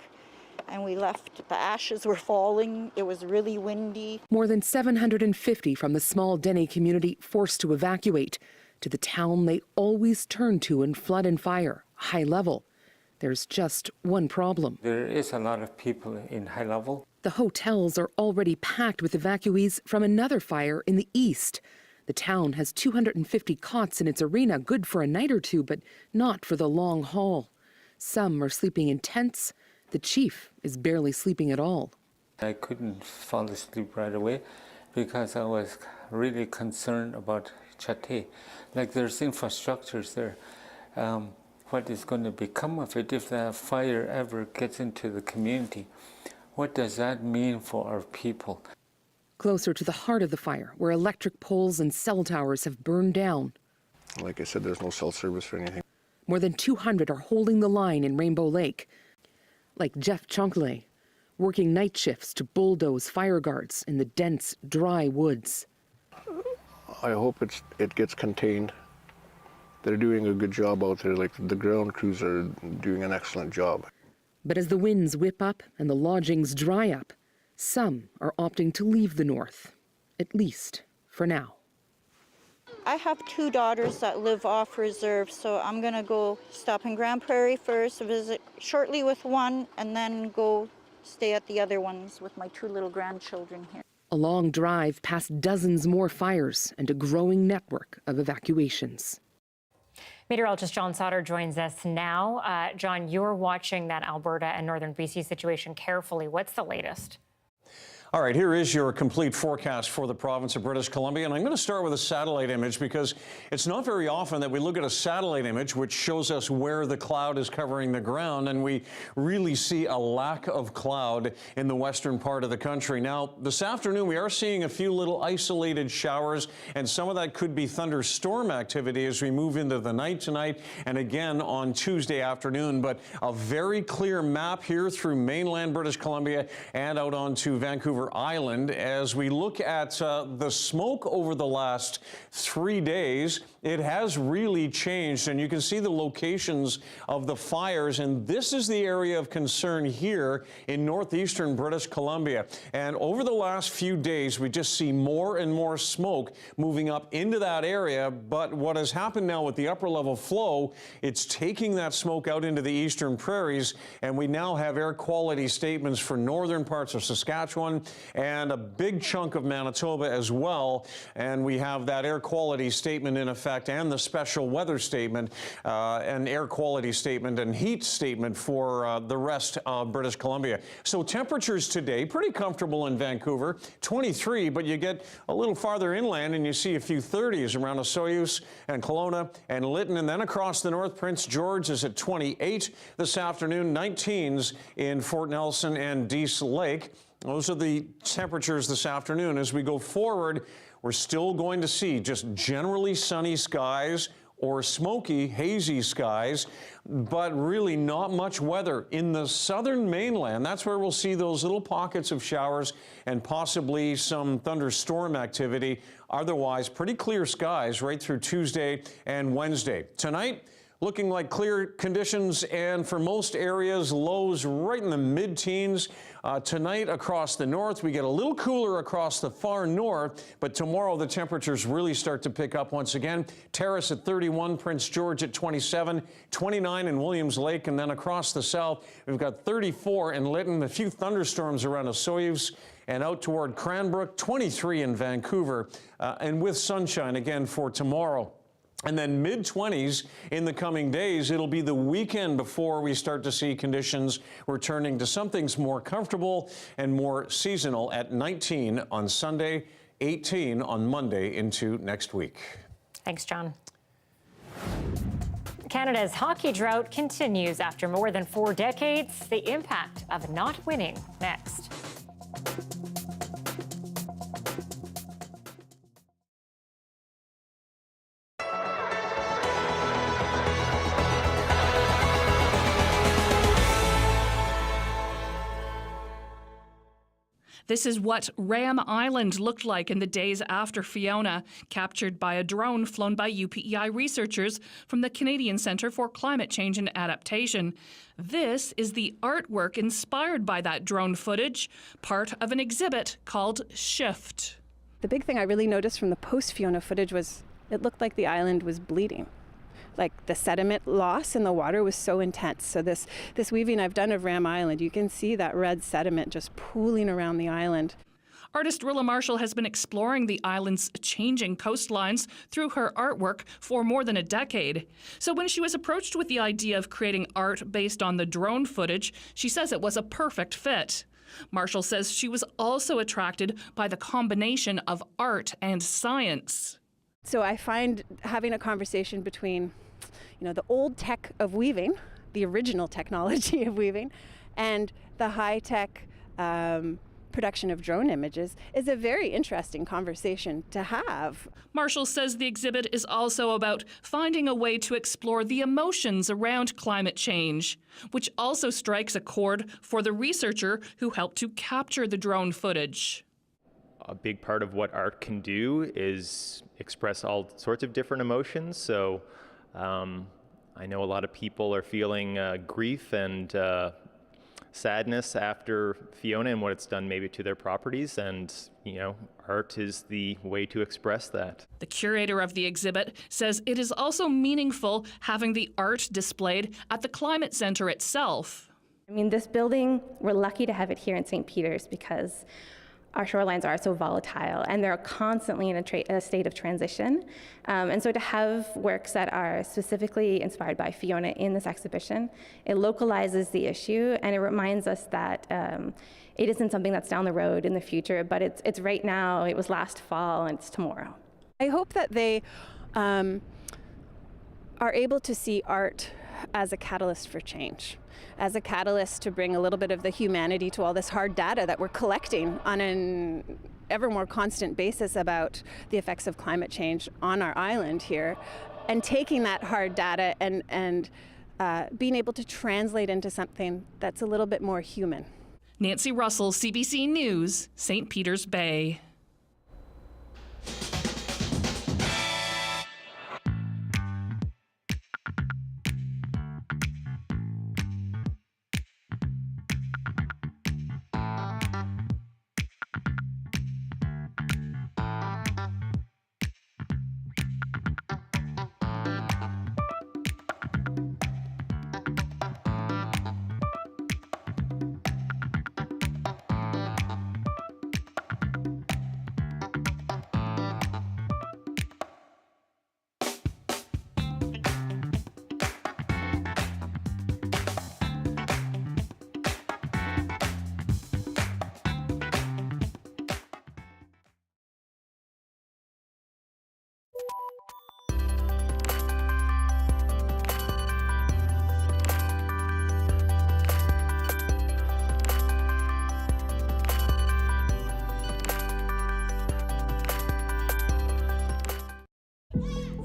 And we left. The ashes were falling. It was really windy. More than 750 from the small Dene community forced to evacuate to the town they always turn to in flood and fire, High Level. There's just one problem. There is a lot of people in High Level. The hotels are already packed with evacuees from another fire in the east. The town has 250 cots in its arena, good for a night or two, but not for the long haul. Some are sleeping in tents. The chief is barely sleeping at all. I couldn't fall asleep right away because I was really concerned about Châté. Like, there's infrastructures there. What is going to become of it if the fire ever gets into the community? What does that mean for our people? Closer to the heart of the fire, where electric poles and cell towers have burned down. Like I said, there's no cell service for anything. More than 200 are holding the line in Rainbow Lake. Like Jeff Chonkley, working night shifts to bulldoze fire guards in the dense, dry woods. I hope it gets contained. They're doing a good job out there. Like, the ground crews are doing an excellent job. But as the winds whip up and the lodgings dry up, some are opting to leave the north, at least for now. I have 2 daughters that live off reserve, so I'm going to go stop in Grand Prairie first, visit shortly with one, and then go stay at the other ones with my 2 little grandchildren here. A long drive past dozens more fires and a growing network of evacuations. Meteorologist John Sauter joins us now. John, you're watching that Alberta and northern BC situation carefully. What's the latest? All right, here is your complete forecast for the province of British Columbia. And I'm going to start with a satellite image because it's not very often that we look at a satellite image which shows us where the cloud is covering the ground, and we really see a lack of cloud in the western part of the country. Now, this afternoon, we are seeing a few little isolated showers, and some of that could be thunderstorm activity as we move into the night tonight and again on Tuesday afternoon. But a very clear map here through mainland British Columbia and out onto Vancouver Island. As we look at the smoke over the last 3 days, it has really changed, and you can see the locations of the fires, and this is the area of concern here in northeastern British Columbia. And over the last few days, we just see more and more smoke moving up into that area. But what has happened now with the upper level flow, it's taking that smoke out into the eastern prairies, and we now have air quality statements for northern parts of Saskatchewan and a big chunk of Manitoba as well. And we have that air quality statement in effect effect, and the special weather statement, and air quality statement and heat statement for the rest of British Columbia. So temperatures today, pretty comfortable in Vancouver, 23, but you get a little farther inland and you see a few 30s around Osoyoos and Kelowna and Lytton, and then across the north, Prince George is at 28 this afternoon, 19s in Fort Nelson and Dease Lake. Those are the temperatures this afternoon. As we go forward, we're still going to see just generally sunny skies or smoky, hazy skies, but really not much weather. In the southern mainland, that's where we'll see those little pockets of showers and possibly some thunderstorm activity. Otherwise, pretty clear skies right through Tuesday and Wednesday. Tonight, looking like clear conditions, and for most areas, lows right in the mid-teens. Tonight across the north, we get a little cooler across the far north, but tomorrow the temperatures really start to pick up once again. Terrace at 31, Prince George at 27, 29 in Williams Lake, and then across the south, we've got 34 in Lytton, a few thunderstorms around Osoyoos, and out toward Cranbrook, 23 in Vancouver, and with sunshine again for tomorrow. And then mid-20s in the coming days. It'll be the weekend before we start to see conditions returning to something more comfortable and more seasonal at 19 on Sunday, 18 on Monday into next week. Thanks, John. Canada's hockey drought continues after more than 4 decades. The impact of not winning next. This is what Ram Island looked like in the days after Fiona, captured by a drone flown by UPEI researchers from the Canadian Centre for Climate Change and Adaptation. This is the artwork inspired by that drone footage, part of an exhibit called Shift. The big thing I really noticed from the post-Fiona footage was it looked like the island was bleeding. Like the sediment loss in the water was so intense. So this weaving I've done of Ram Island, you can see that red sediment just pooling around the island. Artist Rilla Marshall has been exploring the island's changing coastlines through her artwork for more than a decade. So when she was approached with the idea of creating art based on the drone footage, she says it was a perfect fit. Marshall says she was also attracted by the combination of art and science. So I find having a conversation between, the old tech of weaving, the original technology of weaving, and the high-tech production of drone images is a very interesting conversation to have. Marshall says the exhibit is also about finding a way to explore the emotions around climate change, which also strikes a chord for the researcher who helped to capture the drone footage. A big part of what art can do is express all sorts of different emotions. So I know a lot of people are feeling grief and sadness after Fiona and what it's done maybe to their properties, and art is the way to express that. The curator of the exhibit says it is also meaningful having the art displayed at the Climate Centre itself. I mean, this building, we're lucky to have it here in St. Peter's because our shorelines are so volatile and they're constantly in a state of transition. And so to have works that are specifically inspired by Fiona in this exhibition, it localizes the issue and it reminds us that it isn't something that's down the road in the future, but it's right now, it was last fall, and it's tomorrow. I hope that they are able to see art as a catalyst for change, as a catalyst to bring a little bit of the humanity to all this hard data that we're collecting on an ever more constant basis about the effects of climate change on our island here, and taking that hard data and being able to translate into something that's a little bit more human. Nancy Russell, CBC News, St. Peter's Bay.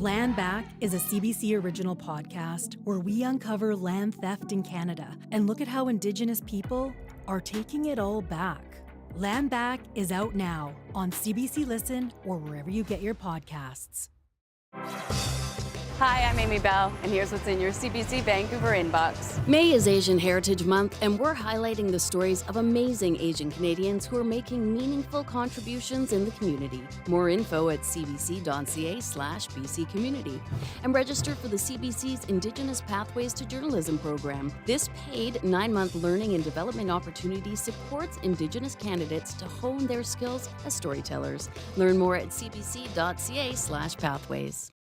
Land Back is a CBC original podcast where we uncover land theft in Canada and look at how Indigenous people are taking it all back. Land Back is out now on CBC Listen or wherever you get your podcasts. Hi, I'm Amy Bell, and here's what's in your CBC Vancouver inbox. May is Asian Heritage Month, and we're highlighting the stories of amazing Asian Canadians who are making meaningful contributions in the community. More info at cbc.ca/BC Community. And register for the CBC's Indigenous Pathways to Journalism program. This paid 9-month learning and development opportunity supports Indigenous candidates to hone their skills as storytellers. Learn more at cbc.ca/pathways.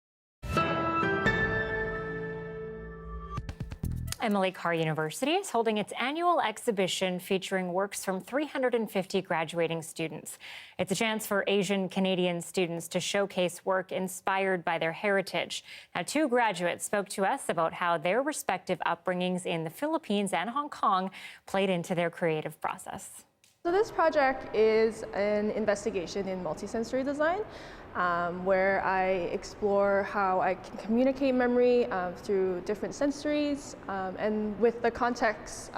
Emily Carr University is holding its annual exhibition featuring works from 350 graduating students. It's a chance for Asian Canadian students to showcase work inspired by their heritage. Now, 2 graduates spoke to us about how their respective upbringings in the Philippines and Hong Kong played into their creative process. So this project is an investigation in multisensory design, where I explore how I can communicate memory through different sensories, and with the context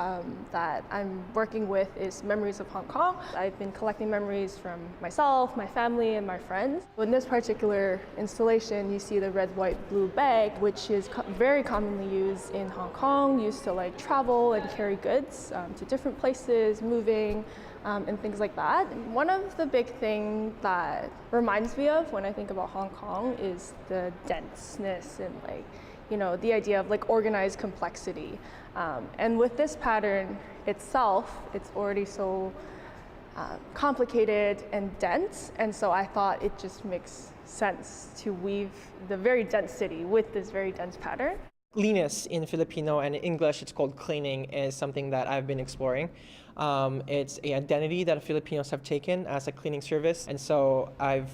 that I'm working with is memories of Hong Kong. I've been collecting memories from myself, my family, and my friends. In this particular installation, you see the red, white, blue bag, which is very commonly used in Hong Kong, used to like travel and carry goods to different places, moving, and things like that. One of the big things that reminds me of when I think about Hong Kong is the denseness and the idea of organized complexity. And with this pattern itself, it's already so complicated and dense, and so I thought it just makes sense to weave the very dense city with this very dense pattern. Cleanliness in Filipino and in English it's called cleaning is something that I've been exploring. It's an identity that Filipinos have taken as a cleaning service, and so I've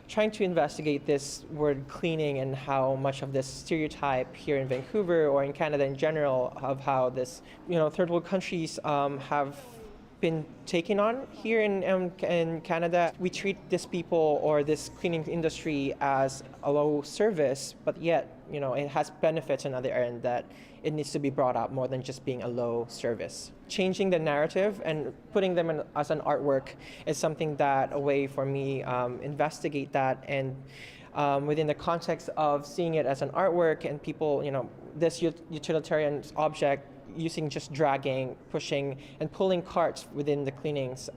trying to investigate this word cleaning and how much of this stereotype here in Vancouver or in Canada in general of how this, third world countries have been taken on here in Canada. We treat these people or this cleaning industry as a low service, but yet, it has benefits on the other end that it needs to be brought up more than just being a low service. Changing the narrative and putting them as an artwork is something that a way for me investigate that, and within the context of seeing it as an artwork and people, this utilitarian object using just dragging, pushing, and pulling carts within the cleanings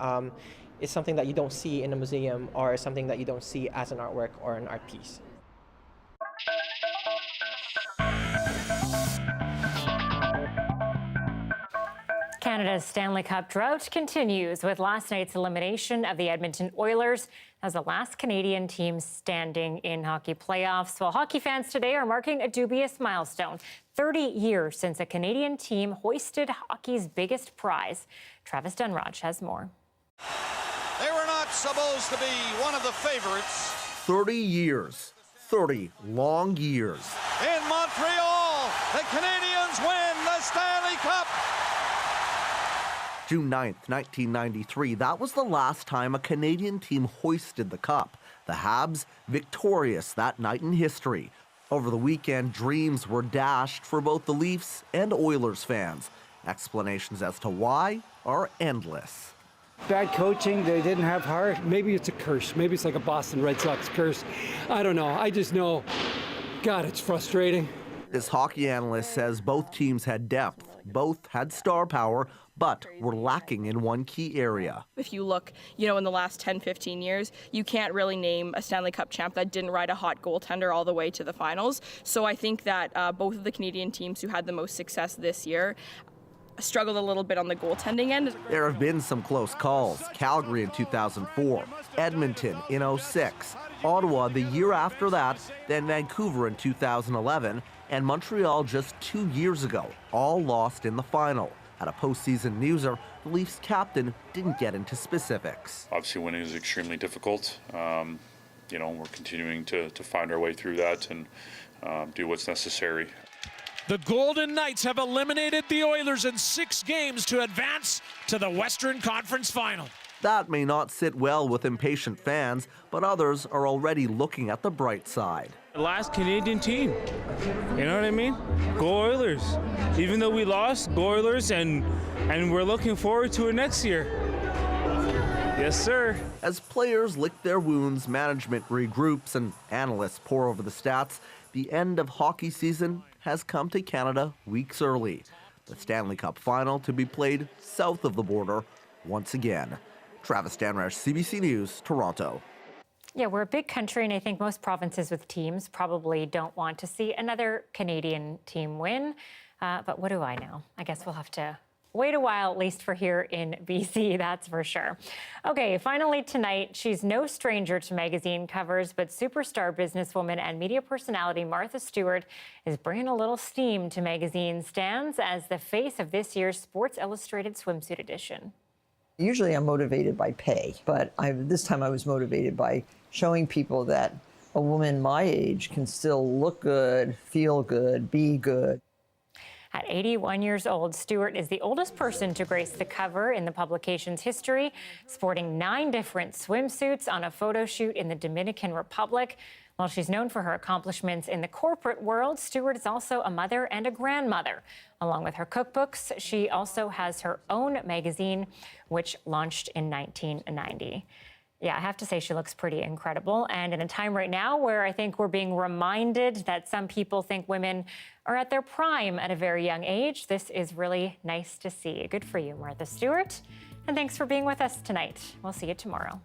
is something that you don't see in a museum or something that you don't see as an artwork or an art piece. Canada's Stanley Cup drought continues with last night's elimination of the Edmonton Oilers as the last Canadian team standing in hockey playoffs. While hockey fans today are marking a dubious milestone, 30 years since a Canadian team hoisted hockey's biggest prize. Travis Dunraj has more. They were not supposed to be one of the favorites. 30 years. 30 long years. In Montreal, the Canadians win the Stanley Cup. June 9th, 1993, that was the last time a Canadian team hoisted the cup. The Habs victorious that night in history. Over the weekend, dreams were dashed for both the Leafs and Oilers fans. Explanations as to why are endless. Bad coaching, they didn't have heart. Maybe it's a curse. Maybe it's like a Boston Red Sox curse. I don't know. I just know, God, it's frustrating. This hockey analyst says both teams had depth, both had star power, but were lacking in one key area. If you look, in the last 10, 15 years, you can't really name a Stanley Cup champ that didn't ride a hot goaltender all the way to the finals. So I think that both of the Canadian teams who had the most success this year struggled a little bit on the goaltending end. There have been some close calls. Calgary in 2004, Edmonton in 2006, Ottawa the year after that, then Vancouver in 2011, and Montreal just 2 years ago, all lost in the final. At a postseason newser, the Leafs captain didn't get into specifics. Obviously, winning is extremely difficult. We're continuing to find our way through that and do what's necessary. The Golden Knights have eliminated the Oilers in 6 games to advance to the Western Conference Final. That may not sit well with impatient fans, but others are already looking at the bright side. The last Canadian team. You know what I mean? Go Oilers. Even though we lost, go Oilers, and we're looking forward to it next year. Yes, sir. As players lick their wounds, management regroups, and analysts pore over the stats, the end of hockey season has come to Canada weeks early. The Stanley Cup final to be played south of the border once again. Travis Stanrash, CBC News, Toronto. Yeah, we're a big country, and I think most provinces with teams probably don't want to see another Canadian team win. But what do I know? I guess we'll have to wait a while, at least for here in BC, that's for sure. Okay, finally tonight, she's no stranger to magazine covers, but superstar businesswoman and media personality Martha Stewart is bringing a little steam to magazine stands as the face of this year's Sports Illustrated swimsuit edition. Usually I'm motivated by pay, but this time I was motivated by showing people that a woman my age can still look good, feel good, be good. At 81 years old, Stewart is the oldest person to grace the cover in the publication's history, sporting 9 different swimsuits on a photo shoot in the Dominican Republic. While she's known for her accomplishments in the corporate world, Stewart is also a mother and a grandmother. Along with her cookbooks, she also has her own magazine, which launched in 1990. Yeah, I have to say she looks pretty incredible. And in a time right now where I think we're being reminded that some people think women are at their prime at a very young age, this is really nice to see. Good for you, Martha Stewart. And thanks for being with us tonight. We'll see you tomorrow.